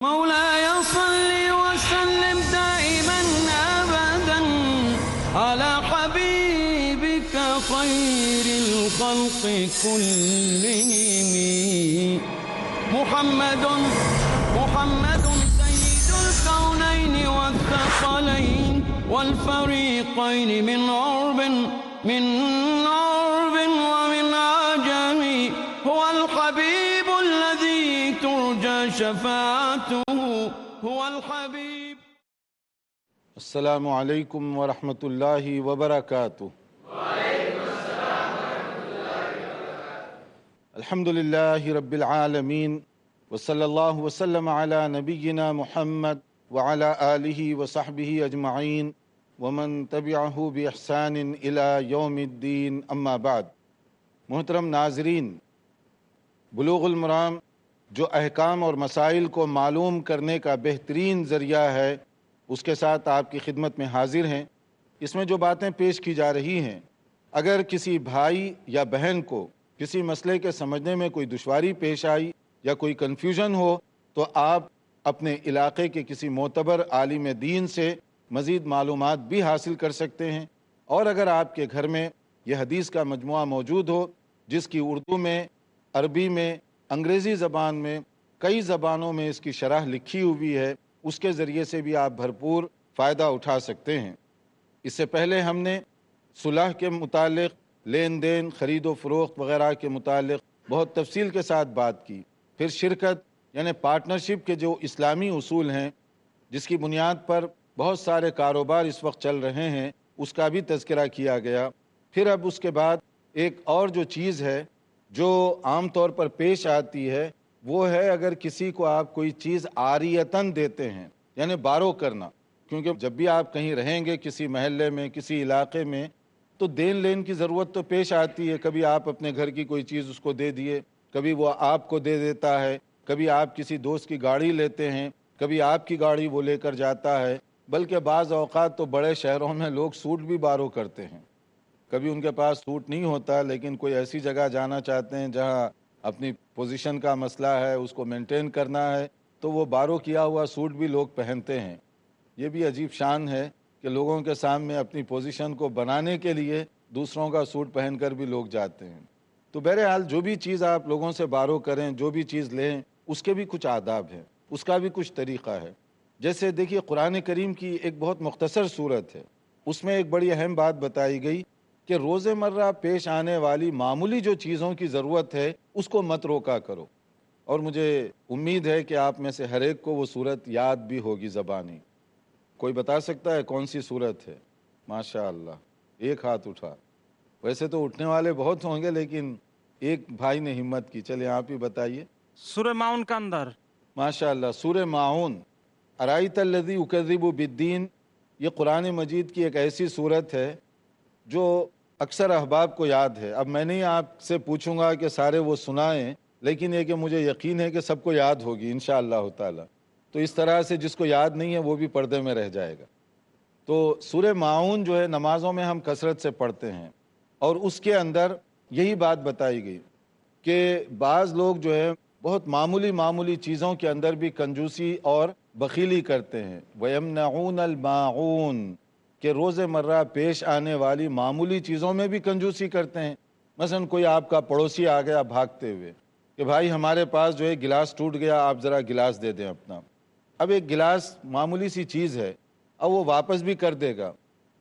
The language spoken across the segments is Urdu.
مولاي صل وسلم دائما أبدا على حبيبك خير الخلق كلهم محمد سيد الكونين والثقلين والفريقين من عرب ومن عجم هو الحبيب الذي ترجى شفاعته هو الحبيب. السلام علیکم ورحمۃ اللہ وبرکاتہ. الحمد للہ رب العالمین وصلی اللہ وسلم علی نبینا محمد وعلی آلہ وصحبہ اجمعین ومن تبعہ باحسان الی یوم الدین. اما بعد. محترم ناظرین، بلوغ المرام جو احکام اور مسائل کو معلوم کرنے کا بہترین ذریعہ ہے، اس کے ساتھ آپ کی خدمت میں حاضر ہیں. اس میں جو باتیں پیش کی جا رہی ہیں، اگر کسی بھائی یا بہن کو کسی مسئلے کے سمجھنے میں کوئی دشواری پیش آئی یا کوئی کنفیوژن ہو تو آپ اپنے علاقے کے کسی معتبر عالم دین سے مزید معلومات بھی حاصل کر سکتے ہیں. اور اگر آپ کے گھر میں یہ حدیث کا مجموعہ موجود ہو جس کی اردو میں، عربی میں، انگریزی زبان میں، کئی زبانوں میں اس کی شرح لکھی ہوئی ہے، اس کے ذریعے سے بھی آپ بھرپور فائدہ اٹھا سکتے ہیں. اس سے پہلے ہم نے صلح کے متعلق، لین دین، خرید و فروخت وغیرہ کے متعلق بہت تفصیل کے ساتھ بات کی. پھر شرکت یعنی پارٹنرشپ کے جو اسلامی اصول ہیں، جس کی بنیاد پر بہت سارے کاروبار اس وقت چل رہے ہیں، اس کا بھی تذکرہ کیا گیا. پھر اب اس کے بعد ایک اور جو چیز ہے جو عام طور پر پیش آتی ہے، وہ ہے اگر کسی کو آپ کوئی چیز عاریتاً دیتے ہیں، یعنی بارو کرنا. کیونکہ جب بھی آپ کہیں رہیں گے، کسی محلے میں، کسی علاقے میں، تو دین لین کی ضرورت تو پیش آتی ہے. کبھی آپ اپنے گھر کی کوئی چیز اس کو دے دیے، کبھی وہ آپ کو دے دیتا ہے، کبھی آپ کسی دوست کی گاڑی لیتے ہیں، کبھی آپ کی گاڑی وہ لے کر جاتا ہے. بلکہ بعض اوقات تو بڑے شہروں میں لوگ سوٹ بھی بارو کرتے ہیں. کبھی ان کے پاس سوٹ نہیں ہوتا، لیکن کوئی ایسی جگہ جانا چاہتے ہیں جہاں اپنی پوزیشن کا مسئلہ ہے، اس کو مینٹین کرنا ہے، تو وہ بارو کیا ہوا سوٹ بھی لوگ پہنتے ہیں. یہ بھی عجیب شان ہے کہ لوگوں کے سامنے اپنی پوزیشن کو بنانے کے لیے دوسروں کا سوٹ پہن کر بھی لوگ جاتے ہیں. تو بہرحال جو بھی چیز آپ لوگوں سے بارو کریں، جو بھی چیز لیں، اس کے بھی کچھ آداب ہیں، اس کا بھی کچھ طریقہ ہے. جیسے دیکھیے، قرآن کریم کی ایک بہت مختصر صورت ہے، اس میں ایک بڑی اہم بات بتائی گئی کہ روز مرہ پیش آنے والی معمولی جو چیزوں کی ضرورت ہے اس کو مت روکا کرو. اور مجھے امید ہے کہ آپ میں سے ہر ایک کو وہ صورت یاد بھی ہوگی زبانی. کوئی بتا سکتا ہے کون سی صورت ہے؟ ماشاء اللہ، ایک ہاتھ اٹھا. ویسے تو اٹھنے والے بہت ہوں گے، لیکن ایک بھائی نے ہمت کی. چلیں آپ ہی بتائیے. سورہ معون کا اندر. ماشاء اللہ، سورہ معون. ارائیت الذی یکذب بالدین، یہ قرآن مجید کی ایک ایسی صورت ہے جو اکثر احباب کو یاد ہے. اب میں نہیں آپ سے پوچھوں گا کہ سارے وہ سنائیں، لیکن یہ کہ مجھے یقین ہے کہ سب کو یاد ہوگی انشاءاللہ تعالی. تو اس طرح سے جس کو یاد نہیں ہے وہ بھی پردے میں رہ جائے گا. تو سورہ معون جو ہے نمازوں میں ہم کثرت سے پڑھتے ہیں، اور اس کے اندر یہی بات بتائی گئی کہ بعض لوگ جو ہے بہت معمولی چیزوں کے اندر بھی کنجوسی اور بخیلی کرتے ہیں. وَيَمْنَعُونَ الْمَاعُونَ، کہ روز مرہ پیش آنے والی معمولی چیزوں میں بھی کنجوسی کرتے ہیں. مثلا کوئی آپ کا پڑوسی آ گیا بھاگتے ہوئے کہ بھائی ہمارے پاس جو ہے گلاس ٹوٹ گیا، آپ ذرا گلاس دے دیں اپنا. اب ایک گلاس معمولی سی چیز ہے، اب وہ واپس بھی کر دے گا.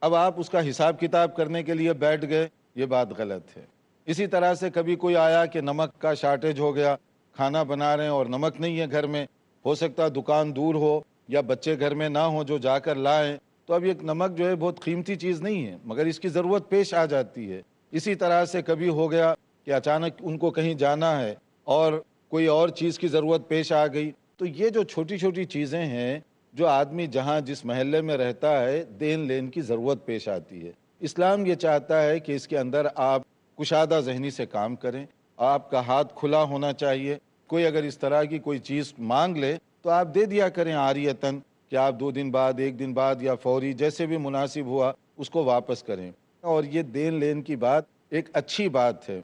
اب آپ اس کا حساب کتاب کرنے کے لیے بیٹھ گئے، یہ بات غلط ہے. اسی طرح سے کبھی کوئی آیا کہ نمک کا شارٹیج ہو گیا، کھانا بنا رہے ہیں اور نمک نہیں ہے گھر میں، ہو سکتا دکان دور ہو یا بچے گھر میں نہ ہو جو جا کر لائیں. تو اب یہ نمک جو ہے بہت قیمتی چیز نہیں ہے، مگر اس کی ضرورت پیش آ جاتی ہے. اسی طرح سے کبھی ہو گیا کہ اچانک ان کو کہیں جانا ہے اور کوئی اور چیز کی ضرورت پیش آ گئی. تو یہ جو چھوٹی چھوٹی چیزیں ہیں جو آدمی جہاں جس محلے میں رہتا ہے دین لین کی ضرورت پیش آتی ہے، اسلام یہ چاہتا ہے کہ اس کے اندر آپ کشادہ ذہنی سے کام کریں. آپ کا ہاتھ کھلا ہونا چاہیے. کوئی اگر اس طرح کی کوئی چیز مانگ لے تو آپ دے دیا کریں عاریتاً، کہ آپ 2 دن بعد، 1 دن بعد یا فوری جیسے بھی مناسب ہوا اس کو واپس کریں. اور یہ دین لین کی بات ایک اچھی بات ہے.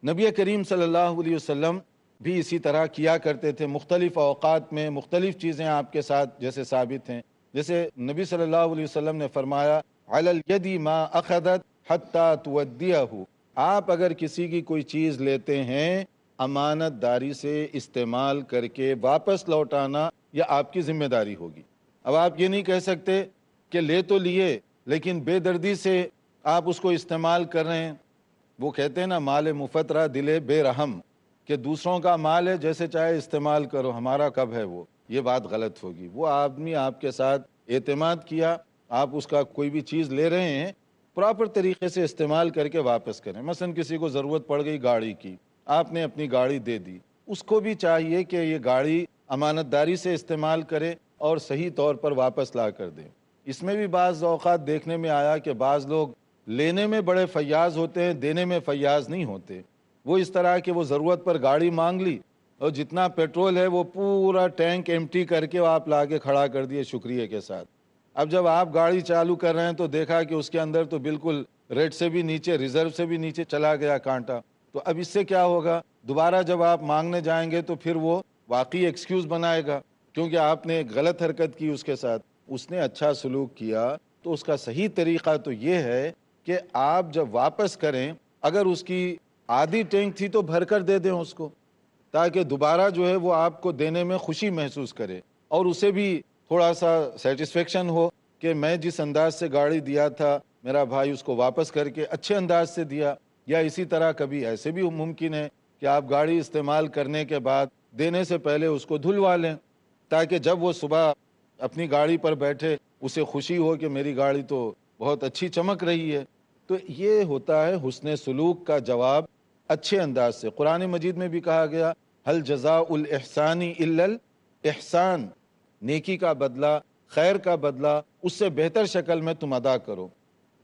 نبی کریم صلی اللہ علیہ وسلم بھی اسی طرح کیا کرتے تھے، مختلف اوقات میں مختلف چیزیں آپ کے ساتھ جیسے ثابت ہیں. جیسے نبی صلی اللہ علیہ وسلم نے فرمایا علی الید ما اخذت حتی تودیہ، آپ اگر کسی کی کوئی چیز لیتے ہیں امانت داری سے استعمال کر کے واپس لوٹانا یہ آپ کی ذمہ داری ہوگی. اب آپ یہ نہیں کہہ سکتے کہ لے تو لیے لیکن بے دردی سے آپ اس کو استعمال کر رہے ہیں. وہ کہتے ہیں نا مال مفترہ دل بے رحم، کہ دوسروں کا مال ہے جیسے چاہے استعمال کرو، ہمارا کب ہے وہ. یہ بات غلط ہوگی. وہ آدمی آپ کے ساتھ اعتماد کیا، آپ اس کا کوئی بھی چیز لے رہے ہیں پراپر طریقے سے استعمال کر کے واپس کریں. مثلا کسی کو ضرورت پڑ گئی گاڑی کی، آپ نے اپنی گاڑی دے دی، اس کو بھی چاہیے کہ یہ گاڑی امانت داری سے استعمال کرے اور صحیح طور پر واپس لا کر دے. اس میں بھی بعض اوقات دیکھنے میں آیا کہ بعض لوگ لینے میں بڑے فیاض ہوتے ہیں، دینے میں فیاض نہیں ہوتے. وہ اس طرح کہ وہ ضرورت پر گاڑی مانگ لی اور جتنا پیٹرول ہے وہ پورا ٹینک ایمٹی کر کے آپ لا کے کھڑا کر دیے شکریہ کے ساتھ. اب جب آپ گاڑی چالو کر رہے ہیں تو دیکھا کہ اس کے اندر تو بالکل ریٹ سے بھی نیچے، ریزرو سے بھی نیچے چلا گیا کانٹا. تو اب اس سے کیا ہوگا؟ دوبارہ جب آپ مانگنے جائیں گے تو پھر وہ واقعی ایکسکیوز بنائے گا کیونکہ آپ نے ایک غلط حرکت کی اس کے ساتھ. اس نے اچھا سلوک کیا تو اس کا صحیح طریقہ تو یہ ہے کہ آپ جب واپس کریں، اگر اس کی آدھی ٹینک تھی تو بھر کر دے دیں اس کو، تاکہ دوبارہ جو ہے وہ آپ کو دینے میں خوشی محسوس کرے اور اسے بھی تھوڑا سا سیٹسفیکشن ہو کہ میں جس انداز سے گاڑی دیا تھا میرا بھائی اس کو واپس کر کے اچھے انداز سے دیا. یا اسی طرح کبھی ایسے بھی ممکن ہے کہ آپ گاڑی استعمال کرنے کے بعد دینے سے پہلے اس کو دھلوا لیں تاکہ جب وہ صبح اپنی گاڑی پر بیٹھے اسے خوشی ہو کہ میری گاڑی تو بہت اچھی چمک رہی ہے. تو یہ ہوتا ہے حسن سلوک کا جواب اچھے انداز سے. قرآن مجید میں بھی کہا گیا هل جزاء الاحسان الا الاحسان، نیکی کا بدلہ، خیر کا بدلہ اس سے بہتر شکل میں تم ادا کرو.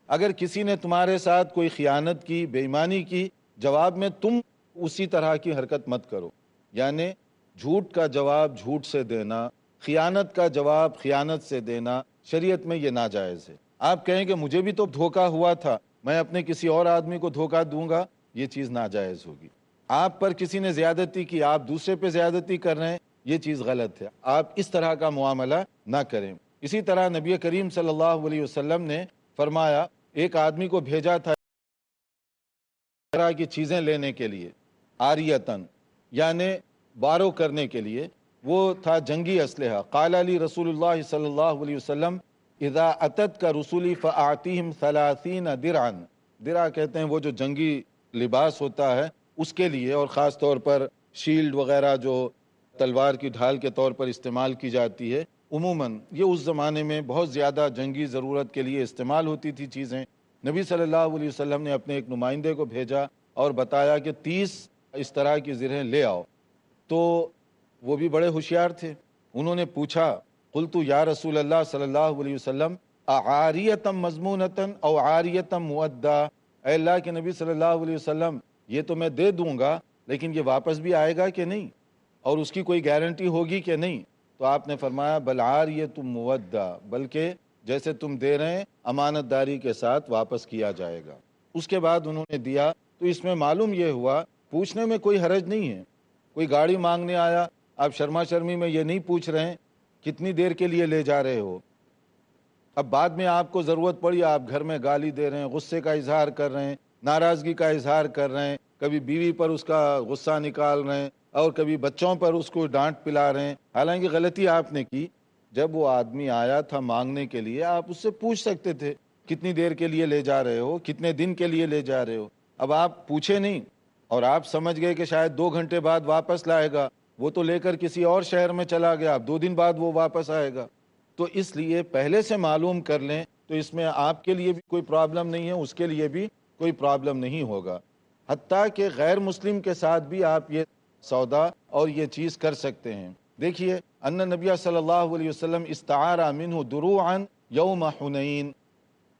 اگر کسی نے تمہارے ساتھ کوئی خیانت کی، بے ایمانی کی، جواب میں تم اسی طرح کی حرکت مت کرو. یعنی جھوٹ کا جواب جھوٹ سے دینا، خیانت کا جواب خیانت سے دینا شریعت میں یہ ناجائز ہے. آپ کہیں کہ مجھے بھی تو دھوکہ ہوا تھا، میں اپنے کسی اور آدمی کو دھوکہ دوں گا، یہ چیز ناجائز ہوگی. آپ پر کسی نے زیادتی کی، آپ دوسرے پہ زیادتی کر رہے ہیں، یہ چیز غلط ہے. آپ اس طرح کا معاملہ نہ کریں. اسی طرح نبی کریم صلی اللہ علیہ وسلم نے فرمایا ایک آدمی کو بھیجا تھا طرح کی چیزیں لینے کے لیے، آریتن یعنی بارو کرنے کے لیے. وہ تھا جنگی اسلحہ. قال علی رسول اللہ صلی اللہ علیہ وسلم اذا اتت کا رسولی فاعطیہم 30 درعا. درع کہتے ہیں وہ جو جنگی لباس ہوتا ہے اس کے لیے، اور خاص طور پر شیلڈ وغیرہ جو تلوار کی ڈھال کے طور پر استعمال کی جاتی ہے. عموماً یہ اس زمانے میں بہت زیادہ جنگی ضرورت کے لیے استعمال ہوتی تھی چیزیں. نبی صلی اللہ علیہ وسلم نے اپنے ایک نمائندے کو بھیجا اور بتایا کہ 30 اس طرح کی زرہیں لے آؤ. تو وہ بھی بڑے ہوشیار تھے. انہوں نے پوچھا قلت یا رسول اللہ صلی اللہ علیہ وسلم اعاریتم مضمونتن او عاریتم مؤدا. اے اللہ کے نبی صلی اللہ علیہ وسلم یہ تو میں دے دوں گا لیکن یہ واپس بھی آئے گا کہ نہیں، اور اس کی کوئی گارنٹی ہوگی کہ نہیں؟ تو آپ نے فرمایا بل عاریتم مؤدا، بلکہ جیسے تم دے رہے ہیں امانت داری کے ساتھ واپس کیا جائے گا. اس کے بعد انہوں نے دیا. تو اس میں معلوم یہ ہوا پوچھنے میں کوئی حرج نہیں ہے. کوئی گاڑی مانگنے آیا، آپ شرما شرمی میں یہ نہیں پوچھ رہے ہیں کتنی دیر کے لیے لے جا رہے ہو. اب بعد میں آپ کو ضرورت پڑی، آپ گھر میں گالی دے رہے ہیں، غصے کا اظہار کر رہے ہیں، ناراضگی کا اظہار کر رہے ہیں، کبھی بیوی پر اس کا غصہ نکال رہے ہیں اور کبھی بچوں پر اس کو ڈانٹ پلا رہے ہیں. حالانکہ غلطی آپ نے کی. جب وہ آدمی آیا تھا مانگنے کے لیے آپ اس سے پوچھ سکتے تھے کتنی دیر کے لیے لے جا رہے ہو، کتنے دن کے لیے لے جا رہے ہو. اب آپ پوچھے نہیں اور آپ سمجھ گئے کہ شاید 2 گھنٹے بعد واپس لائے گا. وہ تو لے کر کسی اور شہر میں چلا گیا، اب 2 دن بعد وہ واپس آئے گا. تو اس لیے پہلے سے معلوم کر لیں تو اس میں آپ کے لیے بھی کوئی پرابلم نہیں ہے، اس کے لیے بھی کوئی پرابلم نہیں ہوگا. حتیٰ کہ غیر مسلم کے ساتھ بھی آپ یہ سودا اور یہ چیز کر سکتے ہیں. دیکھیے ان نبی صلی اللہ علیہ وسلم استعار منہ دروعا یوم حنین.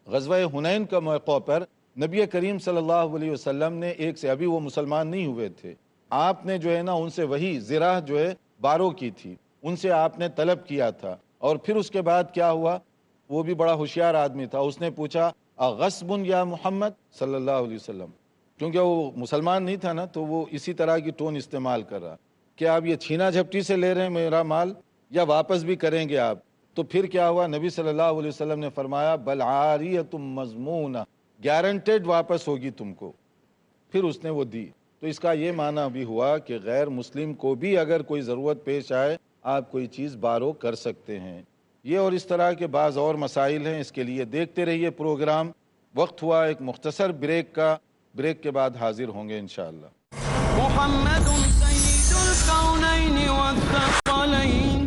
غزوہ حنین کا موقع پر نبی کریم صلی اللہ علیہ وسلم نے ایک سے، ابھی وہ مسلمان نہیں ہوئے تھے، آپ نے جو ہے نا ان سے وہی زرہ جو ہے بارو کی تھی، ان سے آپ نے طلب کیا تھا. اور پھر اس کے بعد کیا ہوا، وہ بھی بڑا ہوشیار آدمی تھا، اس نے پوچھا اغصب یا محمد صلی اللہ علیہ وسلم، کیونکہ وہ مسلمان نہیں تھا نا تو وہ اسی طرح کی ٹون استعمال کر رہا. کہ آپ یہ چھینا جھپٹی سے لے رہے ہیں میرا مال یا واپس بھی کریں گے آپ؟ تو پھر کیا ہوا؟ نبی صلی اللہ علیہ وسلم نے فرمایا بل عاریۃ مضمونہ، گارنٹیڈ واپس ہوگی تم کو۔ پھر اس نے وہ دی۔ تو اس کا یہ معنی بھی ہوا کہ غیر مسلم کو بھی اگر کوئی ضرورت پیش آئے آپ کوئی چیز بارو کر سکتے ہیں۔ یہ اور اس طرح کے بعض اور مسائل ہیں، اس کے لیے دیکھتے رہیے پروگرام۔ وقت ہوا ایک مختصر بریک کا، بریک کے بعد حاضر ہوں گے انشاءاللہ۔ محمد سید الکونین والثقلین۔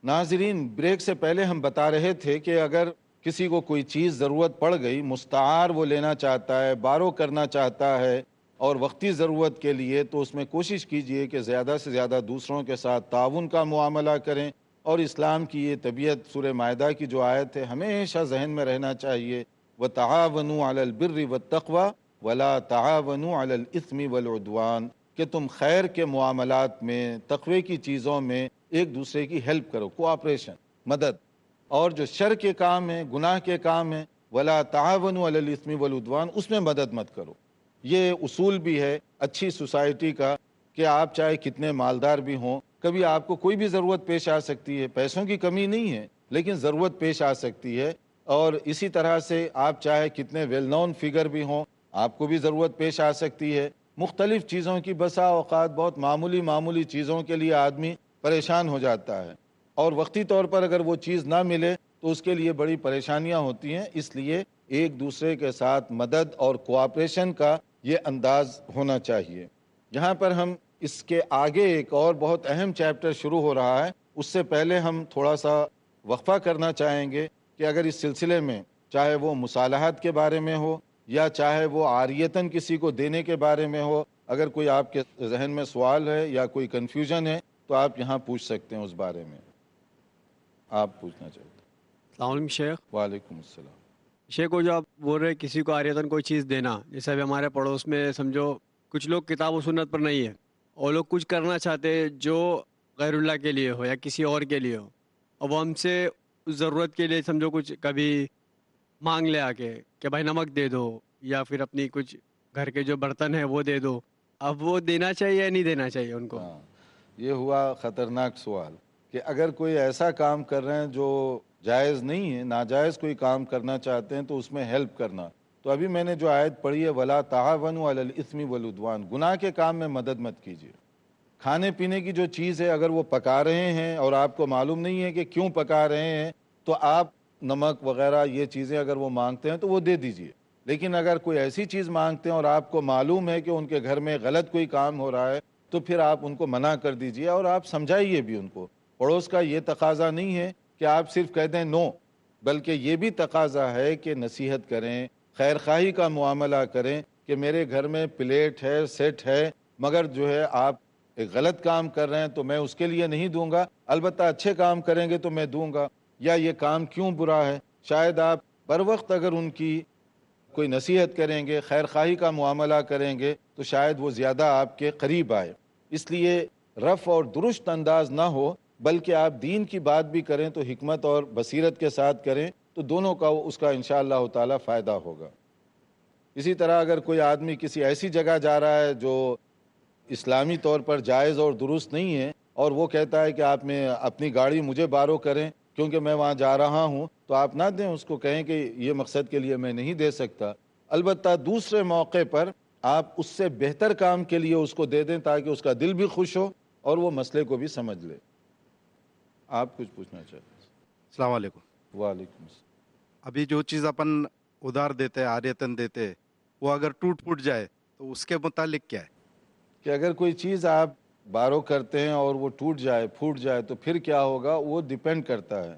ناظرین، بریک سے پہلے ہم بتا رہے تھے کہ اگر کسی کو کوئی چیز ضرورت پڑ گئی، مستعار وہ لینا چاہتا ہے، بارو کرنا چاہتا ہے اور وقتی ضرورت کے لیے، تو اس میں کوشش کیجئے کہ زیادہ سے زیادہ دوسروں کے ساتھ تعاون کا معاملہ کریں۔ اور اسلام کی یہ طبیعت سورہ مائدہ کی جو آیت ہے ہمیشہ ذہن میں رہنا چاہیے، وَتَعَاوَنُوا عَلَى الْبِرِّ وَالتَّقْوَى وَلَا تَعَاوَنُوا عَلَى الْإِثْمِ وَالْعُدْوَانِ، کہ تم خیر کے معاملات میں، تقوی کی چیزوں میں ایک دوسرے کی ہیلپ کرو، کوآپریشن، مدد، اور جو شر کے کام ہیں، گناہ کے کام ہیں، وَلَا تَعَاوَنُوا عَلَى الْإِثْمِ وَالْعُدْوَانِ، اس میں مدد مت کرو۔ یہ اصول بھی ہے اچھی سوسائٹی کا کہ آپ چاہے کتنے مالدار بھی ہوں، کبھی آپ کو کوئی بھی ضرورت پیش آ سکتی ہے، پیسوں کی کمی نہیں ہے لیکن ضرورت پیش آ سکتی ہے، اور اسی طرح سے آپ چاہے کتنے ویل نون فگر بھی ہوں، آپ کو بھی ضرورت پیش آ سکتی ہے مختلف چیزوں کی۔ بسا اوقات بہت معمولی چیزوں کے لیے آدمی پریشان ہو جاتا ہے، اور وقتی طور پر اگر وہ چیز نہ ملے تو اس کے لیے بڑی پریشانیاں ہوتی ہیں۔ اس لیے ایک دوسرے کے ساتھ مدد اور کوآپریشن کا یہ انداز ہونا چاہیے۔ یہاں پر ہم اس کے آگے ایک اور بہت اہم چیپٹر شروع ہو رہا ہے، اس سے پہلے ہم تھوڑا سا وقفہ کرنا چاہیں گے کہ اگر اس سلسلے میں چاہے وہ مصالحات کے بارے میں ہو یا چاہے وہ عاریتاً کسی کو دینے کے بارے میں ہو، اگر کوئی آپ کے ذہن میں سوال ہے یا کوئی کنفیوژن ہے تو آپ یہاں پوچھ سکتے ہیں اس بارے میں۔ آپ پوچھنا چاہتے ہیں؟ السلام علیکم شیخ۔ وعلیکم السلام۔ شیخ کو جو آپ بول رہے کسی کو عاریتاً کوئی چیز دینا، جیسے ابھی ہمارے پڑوس میں سمجھو کچھ لوگ کتاب و سنت پر نہیں ہے اور لوگ کچھ کرنا چاہتے جو غیر اللہ کے لیے ہو یا کسی اور کے لیے ہو، اور وہ ہم سے اس ضرورت کے لیے سمجھو کچھ کبھی مانگ لے آ کے کہ بھائی نمک دے دو، یا پھر اپنی کچھ گھر کے جو برتن ہیں وہ دے دو، اب وہ دینا چاہیے یا نہیں دینا چاہیے ان کو؟ ہاں، یہ ہوا خطرناک سوال کہ اگر کوئی ایسا کام کر رہے ہیں جو جائز نہیں ہے، ناجائز کوئی کام کرنا چاہتے ہیں تو اس میں ہیلپ کرنا۔ تو ابھی میں نے جو آیت پڑھی ہے وَلَا تَعَاوَنُوا عَلَى الْإِثْمِ وَالْعُدْوَانِ، گناہ کے کام میں مدد مت کیجیے۔ کھانے پینے کی جو چیز ہے اگر وہ پکا رہے ہیں اور آپ کو معلوم نہیں ہے کہ کیوں پکا رہے ہیں، تو آپ نمک وغیرہ یہ چیزیں اگر وہ مانگتے ہیں تو وہ دے دیجیے۔ لیکن اگر کوئی ایسی چیز مانگتے ہیں اور آپ کو معلوم ہے کہ ان کے گھر میں غلط کوئی کام ہو رہا ہے تو پھر آپ ان کو منع کر دیجیے، اور آپ سمجھائیے بھی ان کو۔ پڑوس کا یہ تقاضا نہیں ہے کہ آپ صرف کہہ دیں نو، بلکہ یہ بھی تقاضا ہے کہ نصیحت کریں، خیر خواہی کا معاملہ کریں کہ میرے گھر میں پلیٹ ہے، سیٹ ہے، مگر جو ہے آپ ایک غلط کام کر رہے ہیں تو میں اس کے لیے نہیں دوں گا، البتہ اچھے کام کریں گے تو میں دوں گا، یا یہ کام کیوں برا ہے۔ شاید آپ بر وقت اگر ان کی کوئی نصیحت کریں گے، خیر خواہی کا معاملہ کریں گے تو شاید وہ زیادہ آپ کے قریب آئے۔ اس لیے رف اور درست انداز نہ ہو، بلکہ آپ دین کی بات بھی کریں تو حکمت اور بصیرت کے ساتھ کریں، تو دونوں کا اس کا انشاءاللہ تعالی فائدہ ہوگا۔ اسی طرح اگر کوئی آدمی کسی ایسی جگہ جا رہا ہے جو اسلامی طور پر جائز اور درست نہیں ہے، اور وہ کہتا ہے کہ آپ میں اپنی گاڑی مجھے بارو کریں کیونکہ میں وہاں جا رہا ہوں، تو آپ نہ دیں، اس کو کہیں کہ یہ مقصد کے لیے میں نہیں دے سکتا۔ البتہ دوسرے موقع پر آپ اس سے بہتر کام کے لیے اس کو دے دیں تاکہ اس کا دل بھی خوش ہو اور وہ مسئلے کو بھی سمجھ لے۔ آپ کچھ پوچھنا چاہتے ہیں؟ السلام علیکم۔ وعلیکم السلام۔ ابھی جو چیز اپن ادھار دیتے عاریتاً دیتے، وہ اگر ٹوٹ پھوٹ جائے تو اس کے متعلق کیا ہے؟ کہ اگر کوئی چیز آپ بارو کرتے ہیں اور وہ ٹوٹ جائے، پھوٹ جائے، تو پھر کیا ہوگا؟ وہ ڈیپینڈ کرتا ہے،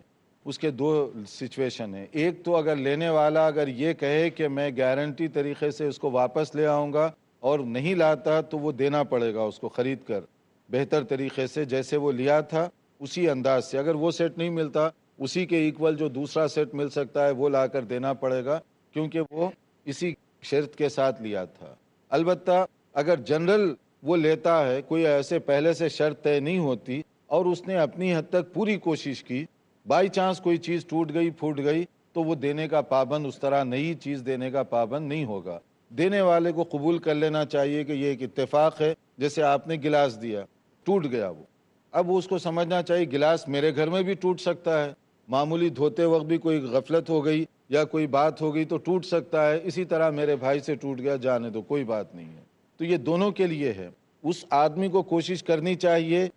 اس کے دو سچویشن ہیں۔ ایک تو اگر لینے والا اگر یہ کہے کہ میں گارنٹی طریقے سے اس کو واپس لے آؤں گا اور نہیں لاتا تو وہ دینا پڑے گا اس کو خرید کر بہتر طریقے سے، جیسے وہ لیا تھا اسی انداز سے۔ اگر وہ سیٹ نہیں ملتا، اسی کے ایکول جو دوسرا سیٹ مل سکتا ہے وہ لا کر دینا پڑے گا، کیونکہ وہ اسی شرط کے ساتھ لیا تھا۔ البتہ اگر جنرل وہ لیتا ہے، کوئی ایسے پہلے سے شرط طے نہیں ہوتی اور اس نے اپنی حد تک پوری کوشش کی، بائی چانس کوئی چیز ٹوٹ گئی، پھوٹ گئی، تو وہ دینے کا پابند، اس طرح نئی چیز دینے کا پابند نہیں ہوگا۔ دینے والے کو قبول کر لینا چاہیے کہ یہ ایک اتفاق ہے، جیسے آپ نے گلاس دیا، ٹوٹ گیا وہ. اب اس کو سمجھنا چاہیے گلاس میرے گھر میں بھی ٹوٹ سکتا ہے, معمولی دھوتے وقت بھی کوئی غفلت ہو گئی یا کوئی بات ہو گئی تو ٹوٹ سکتا ہے, اسی طرح میرے بھائی سے ٹوٹ گیا, جانے دو, کوئی بات نہیں ہے. تو یہ دونوں کے لیے ہے. اس آدمی کو کوشش کرنی چاہیے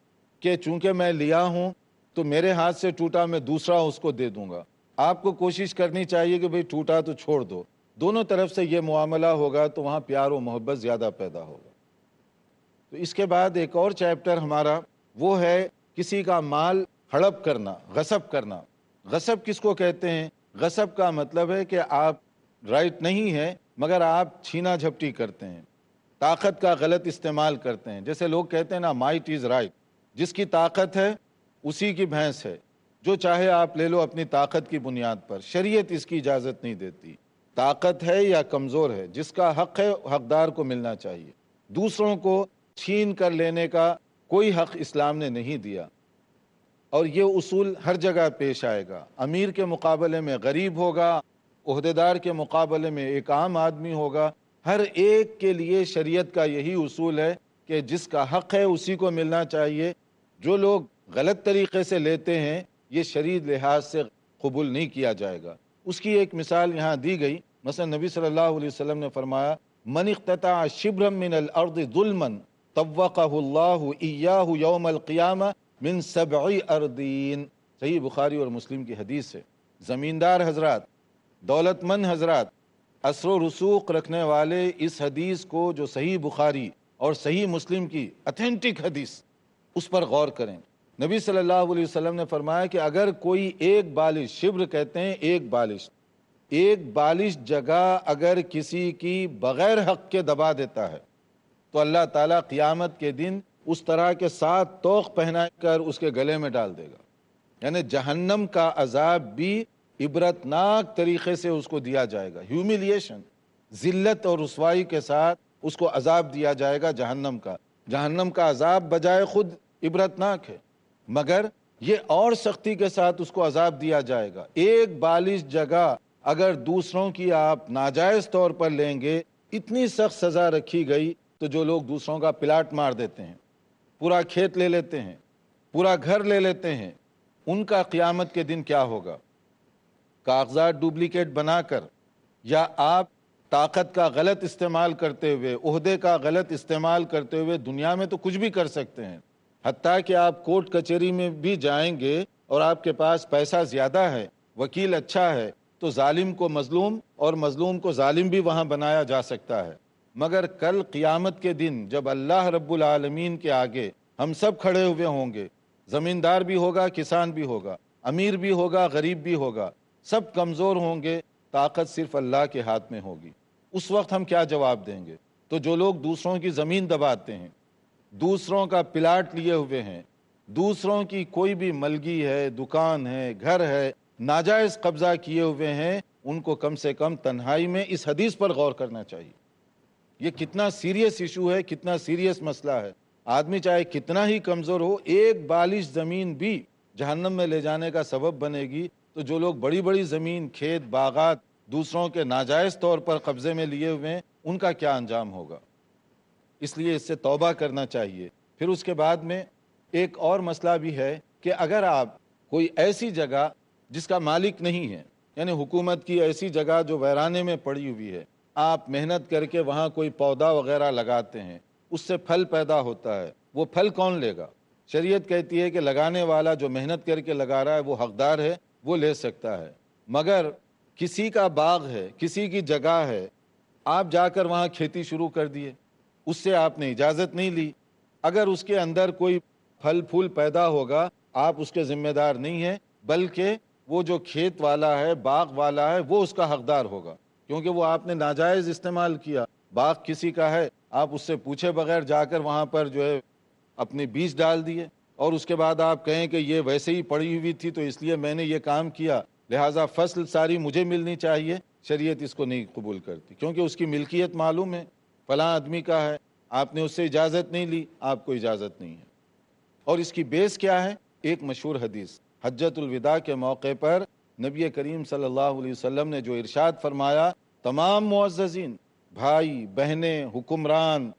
کہ چونکہ میں لیا ہوں تو میرے ہاتھ سے ٹوٹا, میں دوسرا اس کو دے دوں گا. آپ کو کوشش کرنی چاہیے کہ بھئی ٹوٹا تو چھوڑ دو. دونوں طرف سے یہ معاملہ ہوگا تو وہاں پیار و محبت زیادہ پیدا ہوگا. تو اس کے بعد ایک اور چیپٹر ہمارا وہ ہے کسی کا مال ہڑپ کرنا, غصب کرنا. غصب کس کو کہتے ہیں؟ غصب کا مطلب ہے کہ آپ رائٹ نہیں ہے مگر آپ چھینا جھپٹی کرتے ہیں, طاقت کا غلط استعمال کرتے ہیں. جیسے لوگ کہتے ہیں نا مائٹ از رائٹ, جس کی طاقت ہے اسی کی بھینس ہے, جو چاہے آپ لے لو اپنی طاقت کی بنیاد پر. شریعت اس کی اجازت نہیں دیتی. طاقت ہے یا کمزور ہے, جس کا حق ہے حقدار کو ملنا چاہیے. دوسروں کو چھین کر لینے کا کوئی حق اسلام نے نہیں دیا. اور یہ اصول ہر جگہ پیش آئے گا. امیر کے مقابلے میں غریب ہوگا, عہدیدار کے مقابلے میں ایک عام آدمی ہوگا. ہر ایک کے لیے شریعت کا یہی اصول ہے کہ جس کا حق ہے اسی کو ملنا چاہیے. جو لوگ غلط طریقے سے لیتے ہیں یہ شرعی لحاظ سے قبول نہیں کیا جائے گا. اس کی ایک مثال یہاں دی گئی. مثلا نبی صلی اللہ علیہ وسلم نے فرمایا من اقتطع شبرا من الارض ظلما طوقہ اللہ ایاہ یوم القیامہ من 7 اردین. صحیح بخاری اور مسلم کی حدیث ہے. زمیندار حضرات, دولت مند حضرات, اثر و رسوخ رکھنے والے اس حدیث کو جو صحیح بخاری اور صحیح مسلم کی اتھینٹک حدیث, اس پر غور کریں. نبی صلی اللہ علیہ وسلم نے فرمایا کہ اگر کوئی ایک بالش, شبر کہتے ہیں ایک بالش جگہ اگر کسی کی بغیر حق کے دبا دیتا ہے تو اللہ تعالیٰ قیامت کے دن اس طرح کے 7 طوق پہنا کر اس کے گلے میں ڈال دے گا. یعنی جہنم کا عذاب بھی عبرتناک طریقے سے اس کو دیا جائے گا. ہیوملیشن, ذلت اور رسوائی کے ساتھ اس کو عذاب دیا جائے گا جہنم کا. جہنم کا عذاب بجائے خود عبرتناک ہے مگر یہ اور سختی کے ساتھ اس کو عذاب دیا جائے گا. ایک بالش جگہ اگر دوسروں کی آپ ناجائز طور پر لیں گے, اتنی سخت سزا رکھی گئی تو جو لوگ دوسروں کا پلاٹ مار دیتے ہیں, پورا کھیت لے لیتے ہیں, پورا گھر لے لیتے ہیں, ان کا قیامت کے دن کیا ہوگا؟ کاغذات ڈپلیکیٹ بنا کر یا آپ طاقت کا غلط استعمال کرتے ہوئے, عہدے کا غلط استعمال کرتے ہوئے دنیا میں تو کچھ بھی کر سکتے ہیں. حتیٰ کہ آپ کورٹ کچہری میں بھی جائیں گے اور آپ کے پاس پیسہ زیادہ ہے, وکیل اچھا ہے, تو ظالم کو مظلوم اور مظلوم کو ظالم بھی وہاں بنایا جا سکتا ہے. مگر کل قیامت کے دن جب اللہ رب العالمین کے آگے ہم سب کھڑے ہوئے ہوں گے, زمیندار بھی ہوگا, کسان بھی ہوگا, امیر بھی ہوگا, غریب بھی ہوگا, سب کمزور ہوں گے, طاقت صرف اللہ کے ہاتھ میں ہوگی. اس وقت ہم کیا جواب دیں گے؟ تو جو لوگ دوسروں کی زمین دباتے ہیں, دوسروں کا پلاٹ لیے ہوئے ہیں, دوسروں کی کوئی بھی ملگی ہے, دکان ہے, گھر ہے, ناجائز قبضہ کیے ہوئے ہیں, ان کو کم سے کم تنہائی میں اس حدیث پر غور کرنا چاہیے. یہ کتنا سیریس ایشو ہے, کتنا سیریس مسئلہ ہے. آدمی چاہے کتنا ہی کمزور ہو, ایک بالش زمین بھی جہنم میں لے جانے کا سبب بنے گی. تو جو لوگ بڑی بڑی زمین, کھیت, باغات دوسروں کے ناجائز طور پر قبضے میں لیے ہوئے ہیں, ان کا کیا انجام ہوگا؟ اس لیے اس سے توبہ کرنا چاہیے. پھر اس کے بعد میں ایک اور مسئلہ بھی ہے کہ اگر آپ کوئی ایسی جگہ جس کا مالک نہیں ہے, یعنی حکومت کی ایسی جگہ جو ویرانے میں پڑی ہوئی ہے, آپ محنت کر کے وہاں کوئی پودا وغیرہ لگاتے ہیں, اس سے پھل پیدا ہوتا ہے, وہ پھل کون لے گا؟ شریعت کہتی ہے کہ لگانے والا جو محنت کر کے لگا رہا ہے وہ حقدار ہے, وہ لے سکتا ہے. مگر کسی کا باغ ہے, کسی کی جگہ ہے, آپ جا کر وہاں کھیتی شروع کر دیے, اس سے آپ نے اجازت نہیں لی, اگر اس کے اندر کوئی پھل پھول پیدا ہوگا آپ اس کے ذمہ دار نہیں ہیں, بلکہ وہ جو کھیت والا ہے, باغ والا ہے, وہ اس کا حقدار ہوگا, کیونکہ وہ آپ نے ناجائز استعمال کیا. باغ کسی کا ہے, آپ اس سے پوچھے بغیر جا کر وہاں پر جو ہے اپنے بیج ڈال دیے, اور اس کے بعد آپ کہیں کہ یہ ویسے ہی پڑی ہوئی تھی تو اس لیے میں نے یہ کام کیا, لہٰذا فصل ساری مجھے ملنی چاہیے. شریعت اس کو نہیں قبول کرتی, کیونکہ اس کی ملکیت معلوم ہے, فلاں آدمی کا ہے, آپ نے اس سے اجازت نہیں لی, آپ کو اجازت نہیں ہے. اور اس کی بیس کیا ہے؟ ایک مشہور حدیث, حجۃ الوداع کے موقع پر نبی کریم صلی اللہ علیہ وسلم نے جو ارشاد فرمایا, تمام معززین, بھائی بہنیں, حکمران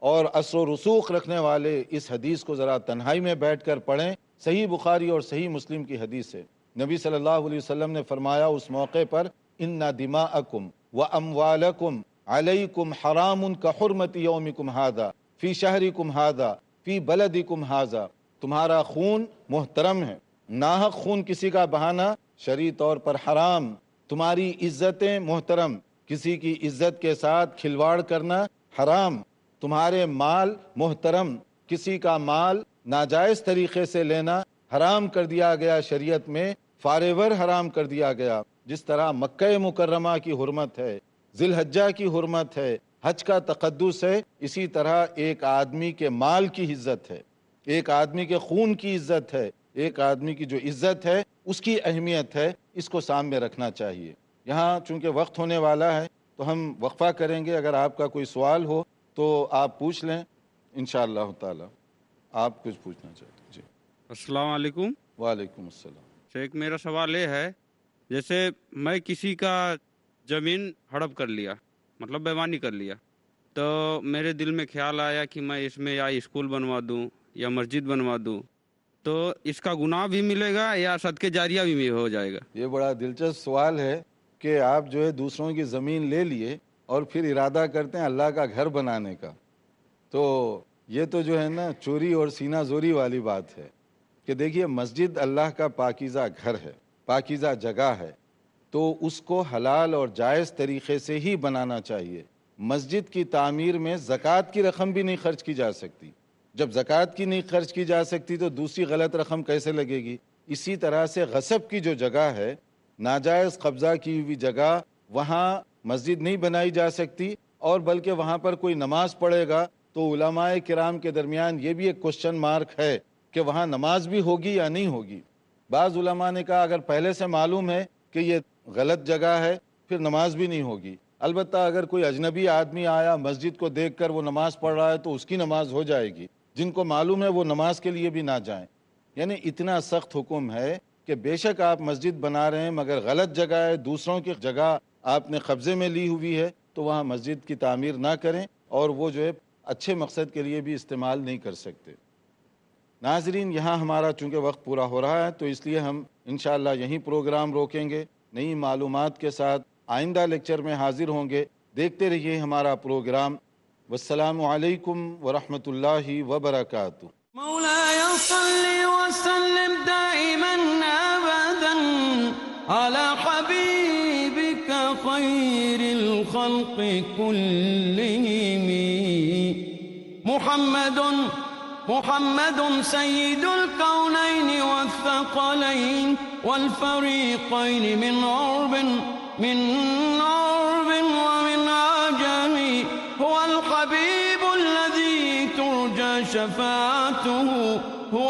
اور اثر و رسوخ رکھنے والے اس حدیث کو ذرا تنہائی میں بیٹھ کر پڑھیں. صحیح بخاری اور صحیح مسلم کی حدیث ہے. نبی صلی اللہ علیہ وسلم نے فرمایا اس موقع پر ان دماءکم واموالکم علیکم حرام کحرمت یومکم ھذا فی شہرکم ھذا فی بلدکم ھذا. تمہارا خون محترم ہے، ناحق خون کسی کا بہانا شرعی طور پر حرام. تمہاری عزتیں محترم، کسی کی عزت کے ساتھ کھلواڑ کرنا حرام. تمہارے مال محترم، کسی کا مال ناجائز طریقے سے لینا حرام کر دیا گیا. شریعت میں فارور حرام کر دیا گیا. جس طرح مکہ مکرمہ کی حرمت ہے، ذی الحجہ کی حرمت ہے، حج کا تقدس ہے، اسی طرح ایک آدمی کے مال کی عزت ہے، ایک آدمی کے خون کی عزت ہے، ایک آدمی کی جو عزت ہے اس کی اہمیت ہے. اس کو سامنے رکھنا چاہیے. یہاں چونکہ وقت ہونے والا ہے تو ہم وقفہ کریں گے. اگر آپ کا کوئی سوال ہو تو آپ پوچھ لیں انشاءاللہ تعالی. آپ کچھ پوچھنا چاہتے ہیں؟ جی السلام علیکم. وعلیکم السلام. شیخ میرا سوال یہ ہے، جیسے میں کسی کا زمین ہڑپ کر لیا، مطلب بےمانی کر لیا، تو میرے دل میں خیال آیا کہ میں اس میں یا اسکول بنوا دوں یا مسجد بنوا دوں، تو اس کا گناہ بھی ملے گا یا صدقے جاریہ بھی ہو جائے گا؟ یہ بڑا دلچسپ سوال ہے کہ آپ جو ہے دوسروں کی زمین لے لیے اور پھر ارادہ کرتے ہیں اللہ کا گھر بنانے کا. تو یہ تو جو ہے نا چوری اور سینہ زوری والی بات ہے کہ دیکھیے مسجد اللہ کا پاکیزہ گھر ہے، پاکیزہ جگہ ہے، تو اس کو حلال اور جائز طریقے سے ہی بنانا چاہیے. مسجد کی تعمیر میں زکوٰۃ کی رقم بھی نہیں خرچ کی جا سکتی. جب زکوٰۃ کی نہیں خرچ کی جا سکتی تو دوسری غلط رقم کیسے لگے گی؟ اسی طرح سے غصب کی جو جگہ ہے، ناجائز قبضہ کی ہوئی جگہ، وہاں مسجد نہیں بنائی جا سکتی. اور بلکہ وہاں پر کوئی نماز پڑھے گا تو علماء کرام کے درمیان یہ بھی ایک کوشچن مارک ہے کہ وہاں نماز بھی ہوگی یا نہیں ہوگی. بعض علماء نے کہا اگر پہلے سے معلوم ہے کہ یہ غلط جگہ ہے پھر نماز بھی نہیں ہوگی. البتہ اگر کوئی اجنبی آدمی آیا مسجد کو دیکھ کر وہ نماز پڑھ رہا ہے تو اس کی نماز ہو جائے گی. جن کو معلوم ہے وہ نماز کے لیے بھی نہ جائیں. یعنی اتنا سخت حکم ہے کہ بے شک آپ مسجد بنا رہے ہیں مگر غلط جگہ ہے، دوسروں کی جگہ آپ نے قبضے میں لی ہوئی ہے، تو وہاں مسجد کی تعمیر نہ کریں اور وہ جو ہے اچھے مقصد کے لیے بھی استعمال نہیں کر سکتے. ناظرین، یہاں ہمارا چونکہ وقت پورا ہو رہا ہے تو اس لیے ہم انشاءاللہ یہیں پروگرام روکیں گے. نئی معلومات کے ساتھ آئندہ لیکچر میں حاضر ہوں گے. دیکھتے رہیے ہمارا پروگرام. والسلام علیکم ورحمۃ اللہ وبرکاتہ. مولاي صل وسلم دائما أبدا على حبيبك خير الخلق كلهم محمد سيد الكونين والثقلين والفريقين من عرب ومن عجم. هو الحبيب الذي ترجى شفاعته، هو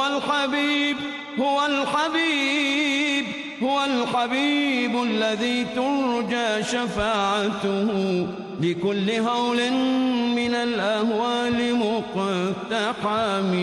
الحبيب الذي ترجى شفاعته بكل هول من الأهوال مقتحم.